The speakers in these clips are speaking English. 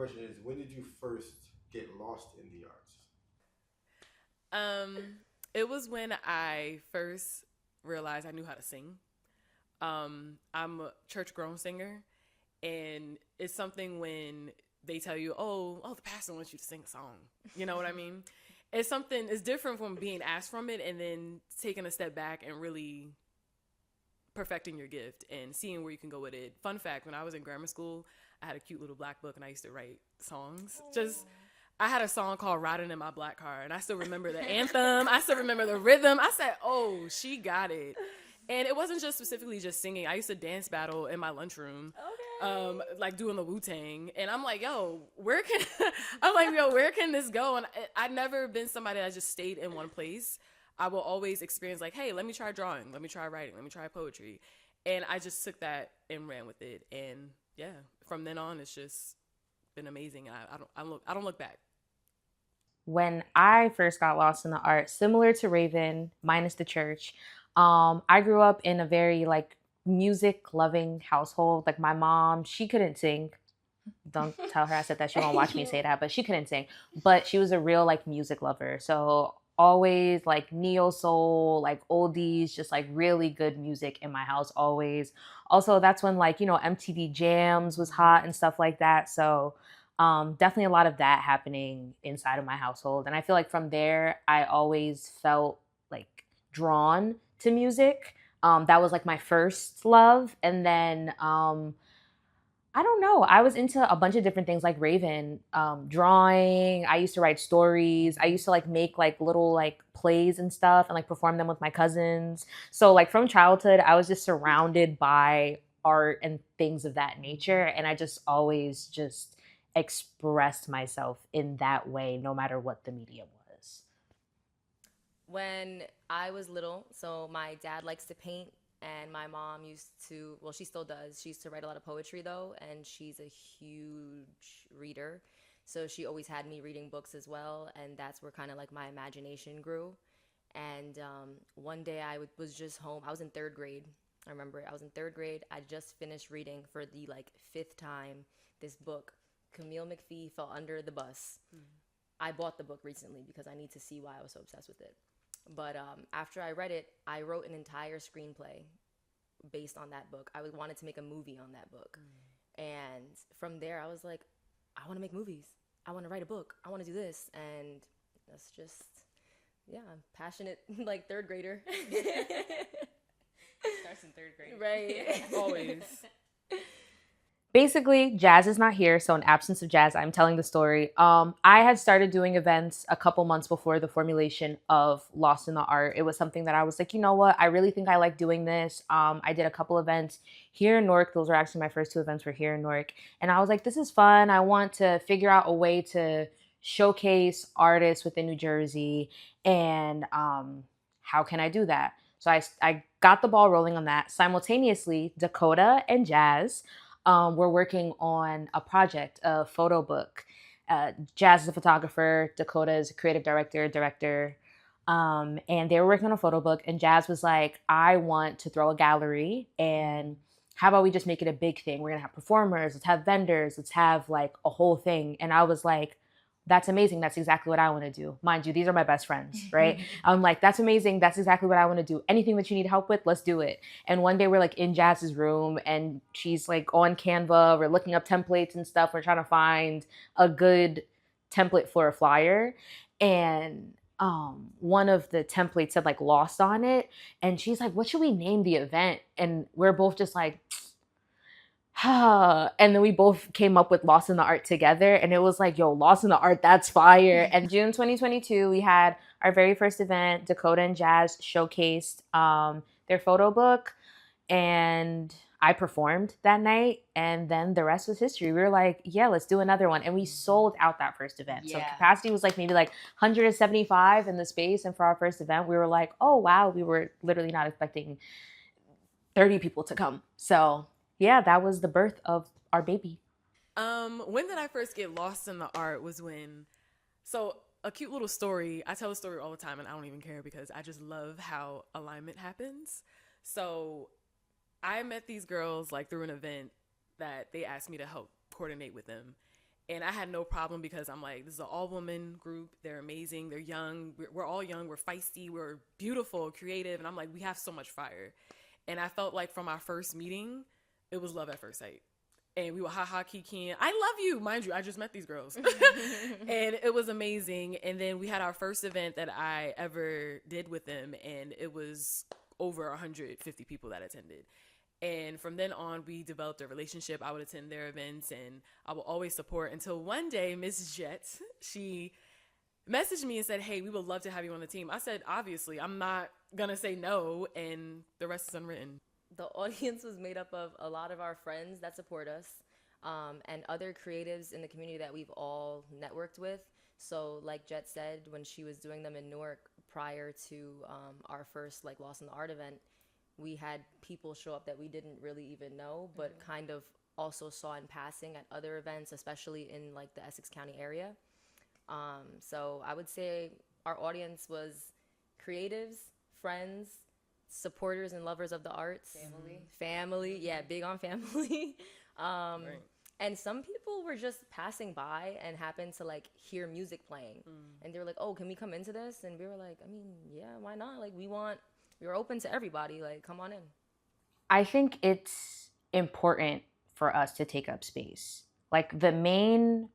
question is, when did you first get lost in the arts? Um, it was when I first realized I knew how to sing. I'm a church grown singer, and it's something when they tell you, oh, the pastor wants you to sing a song. You know what I mean? It's something. It's different from being asked from it and then taking a step back and really perfecting your gift and seeing where you can go with it. Fun fact: when I was in grammar school, I had a cute little black book and I used to write songs. Just I had a song called "Riding in My Black Car," and I still remember the anthem. I still remember the rhythm. I said, "Oh, she got it." And it wasn't just specifically just singing. I used to dance battle in my lunchroom, Okay. like doing the Wu Tang. And I'm like, yo, where can I'm like, yo, where can this go? And I've never been somebody that just stayed in one place. I will always experience like, hey, let me try drawing, let me try writing, let me try poetry, and I just took that and ran with it. And yeah, from then on, it's just been amazing. And I don't look back. When I first got lost in the art, similar to Raven, minus the church, I grew up in a very like music loving household. Like my mom, she couldn't sing. Don't tell her I said that. She won't watch me say that, but she couldn't sing. But she was a real like music lover. So always like neo soul, like oldies, just like really good music in my house always. Also, that's when like, MTV Jams was hot and stuff like that. So definitely a lot of that happening inside of my household. And I feel like from there, I always felt like drawn to music. That was like my first love. And then I don't know. I was into a bunch of different things like Raven, drawing. I used to write stories. I used to like make like little like plays and stuff and like perform them with my cousins. So like from childhood, I was just surrounded by art and things of that nature. And I just always just expressed myself in that way, no matter what the medium was. When I was little, so my dad likes to paint, and my mom used to, well, she still does. She used to write a lot of poetry though, and she's a huge reader. So she always had me reading books as well, and that's where kind of like my imagination grew. And one day was just home. I was in third grade. I remember I was in third grade. I just finished reading for the like fifth time this book, Camille McPhee Fell Under the Bus. I bought the book recently because I need to see why I was so obsessed with it. But after I read it, I wrote an entire screenplay based on that book. Wanted to make a movie on that book. And from there, I was like, I want to make movies. I want to write a book. I want to do this. And that's just, yeah, I'm passionate, like third grader. Starts in third grade. Right. Always. Basically, Jazz is not here, so in absence of Jazz, I'm telling the story. I had started doing events a couple months before the formulation of Lost in the Art. It was something that I was like, you know what, I really think I like doing this. I did a couple events here in Newark. Those were actually my first two events were here in Newark. And I was like, this is fun. I want to figure out a way to showcase artists within New Jersey. And how can I do that? So I got the ball rolling on that. Simultaneously, Dakota and Jazz we're working on a project, a photo book. Jas is a photographer. Dakota is a creative director. And they were working on a photo book. And Jazz was like, I want to throw a gallery. And how about we just make it a big thing? We're going to have performers. Let's have vendors. Let's have like a whole thing. And I was like, that's amazing. That's exactly what I want to do. Mind you, these are my best friends, right? I'm like, that's amazing. That's exactly what I want to do. Anything that you need help with, let's do it. And one day we're like in Jazz's room and she's like on Canva. We're looking up templates and stuff. We're trying to find a good template for a flyer. And one of the templates said like lost on it. And she's like, what should we name the event? And we're both just like, and then we both came up with Lost in the Art together. And it was like, yo, Lost in the Art, that's fire. And June 2022, we had our very first event. Dakota and Jazz showcased their photo book. And I performed that night. And then the rest was history. We were like, yeah, let's do another one. And we sold out that first event. So capacity was like maybe like 175 in the space. And for our first event, we were like, oh, wow, we were literally not expecting 30 people to come. So yeah, that was the birth of our baby. When did I first get lost in the art was when, so a cute little story. I tell a story all the time and I don't even care because I just love how alignment happens. So I met these girls like through an event that they asked me to help coordinate with them. And I had no problem because I'm like, this is an all-woman group. They're amazing. They're young. We're all young. We're feisty. We're beautiful, creative. And I'm like, we have so much fire. And I felt like from our first meeting, it was love at first sight. And we were ha-ha kikiing. I love you. Mind you, I just met these girls. And it was amazing. And then we had our first event that I ever did with them. And it was over 150 people that attended. And from then on, we developed a relationship. I would attend their events and I will always support until one day, Miss Jhette, she messaged me and said, hey, we would love to have you on the team. I said, obviously, I'm not going to say no. And the rest is unwritten. The audience was made up of a lot of our friends that support us and other creatives in the community that we've all networked with. So like Jhette said, when she was doing them in Newark prior to our first like Lost in the Art event, we had people show up that we didn't really even know, but kind of also saw in passing at other events, especially in like the Essex County area. So I would say our audience was creatives, friends, supporters and lovers of the arts. Family, yeah, big on family. Right. And some people were just passing by and happened to like hear music playing. And they were like, oh, can we come into this? And we were like, I mean, yeah, why not? Like we're open to everybody. Like, come on in. I think it's important for us to take up space. Like the main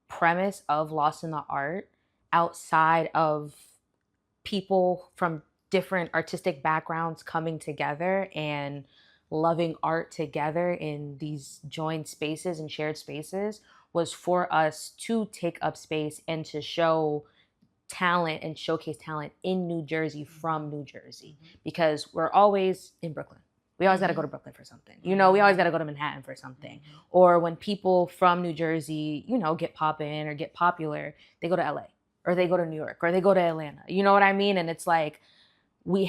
premise of Lost in the Art, outside of people from different artistic backgrounds coming together and loving art together in these joined spaces and shared spaces, was for us to take up space and to show talent and showcase talent in New Jersey from New Jersey, because we're always in Brooklyn. We always got to go to Brooklyn for something. You know, we always got to go to Manhattan for something. Or when people from New Jersey, you know, get poppin' or get popular, they go to LA or they go to New York or they go to Atlanta. You know what I mean? And it's like, we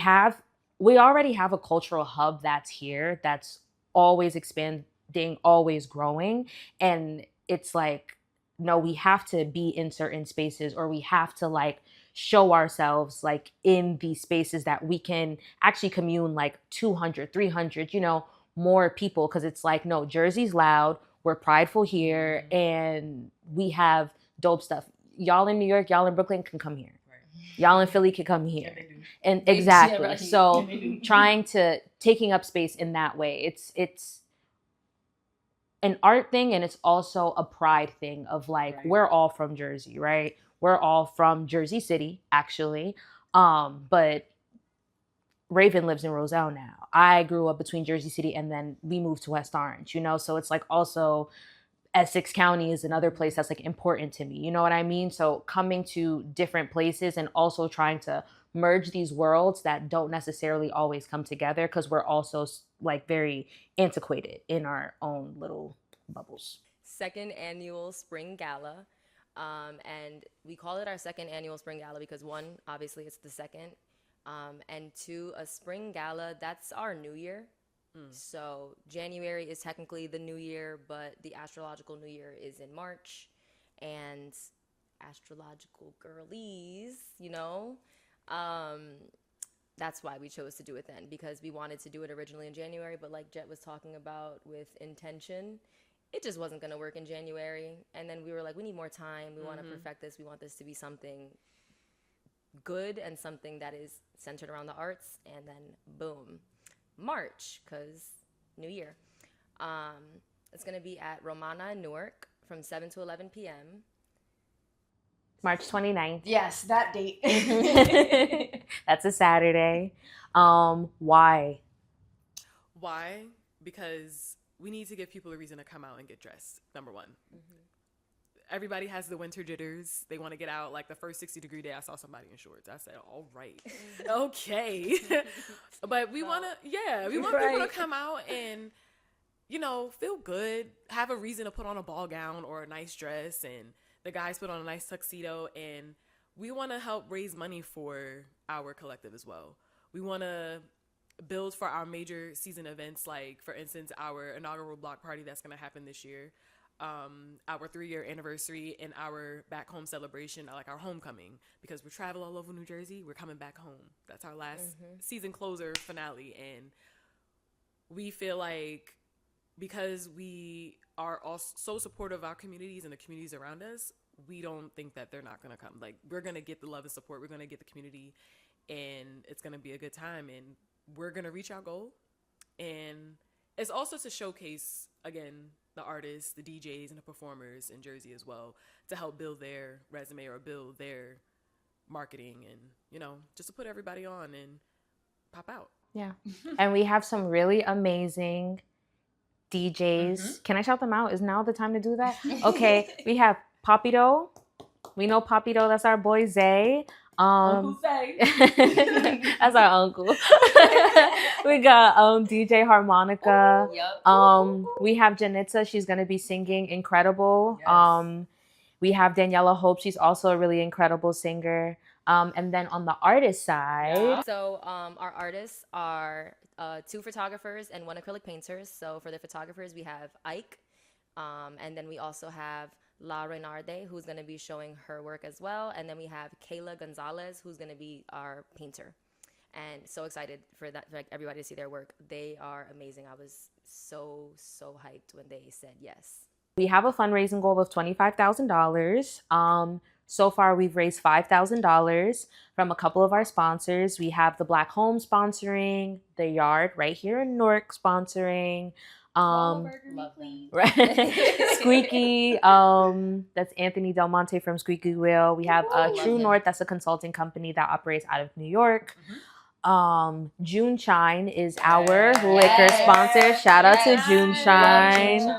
already have a cultural hub that's here, that's always expanding, always growing. And it's like, no, we have to be in certain spaces, or we have to like show ourselves like in these spaces that we can actually commune like 200, 300, you know, more people. Cause it's like, no, Jersey's loud. We're prideful here and we have dope stuff. Y'all in New York, y'all in Brooklyn can come here. Y'all in Philly can come here. And exactly. Yeah, right. So taking up space in that way, it's an art thing, and it's also a pride thing of like, we're all from Jersey, right? We're all from Jersey City, actually. But Raven lives in Roselle now. I grew up between Jersey City and then we moved to West Orange, you know? So it's like also Essex County is another place that's like important to me. You know what I mean? So coming to different places and also trying to merge these worlds that don't necessarily always come together, because we're also like very antiquated in our own little bubbles. Second annual Spring Gala. And we call it our second annual Spring Gala because one, obviously it's the second. And two, a Spring Gala, that's our new year. So January is technically the new year, but the astrological new year is in March. And astrological girlies, you know, that's why we chose to do it then, because we wanted to do it originally in January, but like Jhette was talking about with intention, it just wasn't going to work in January. And then we were like, we need more time. We want to perfect this. We want this to be something good and something that is centered around the arts. And then boom, March, because new year. It's going to be at Romana in Newark from 7 to 11 p.m. March 29th. Yes, that date. That's a Saturday. Why? Why? Because we need to give people a reason to come out and get dressed, number one. Everybody has the winter jitters. They want to get out. Like the first 60-degree day, I saw somebody in shorts. I said, all right, okay. But we want to, we want people to come out and, you know, feel good, have a reason to put on a ball gown or a nice dress, and the guys put on a nice tuxedo, and we want to help raise money for our collective as well. We want to build for our major season events, like, for instance, our inaugural block party that's going to happen this year, our 3-year anniversary, and our back home celebration, like our homecoming, because we travel all over New Jersey. We're coming back home. That's our last season closer finale, and we feel like because we are also so supportive of our communities and the communities around us, we don't think that they're not going to come. Like, we're going to get the love and support. We're going to get the community, and it's going to be a good time, and we're going to reach our goal. And it's also to showcase, again, the artists, the DJs, and the performers in Jersey as well, to help build their resume or build their marketing, and, you know, just to put everybody on and pop out. Yeah. And we have some really amazing DJs. Can I shout them out? Is now the time to do that? Okay. We have Papito. We know Papito. That's our boy Zay. Uncle Zay. That's our uncle. We got DJ Harmonica. Yep. We have Janitza. She's gonna be singing incredible. Yes. We have Daniela Hope. She's also a really incredible singer. And then on the artist side, So our artists are 2 photographers and 1 acrylic painters. So for the photographers, we have Ike, and then we also have La Renarde, who's going to be showing her work as well. And then we have Kayla Gonzalez, who's going to be our painter. And so excited for that, for like everybody to see their work. They are amazing. I was so hyped when they said yes. we have a fundraising goal of $25,000. So far, we've raised $5,000 from a couple of our sponsors. We have the Black Home sponsoring, The Yard right here in Newark sponsoring. Love them. Right. Squeaky, that's Anthony Del Monte from Squeaky Wheel. We have True North, that's a consulting company that operates out of New York. June Shine is our liquor sponsor. Shout out to June Shine.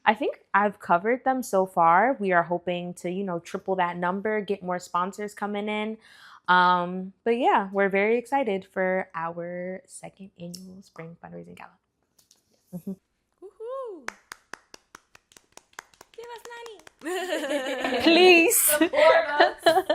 I think I've covered them so far. We are hoping to, you know, triple that number, get more sponsors coming in. But yeah, we're very excited for our 2nd annual Spring Fundraising Gala. Woohoo! Give us money. Please. Support us.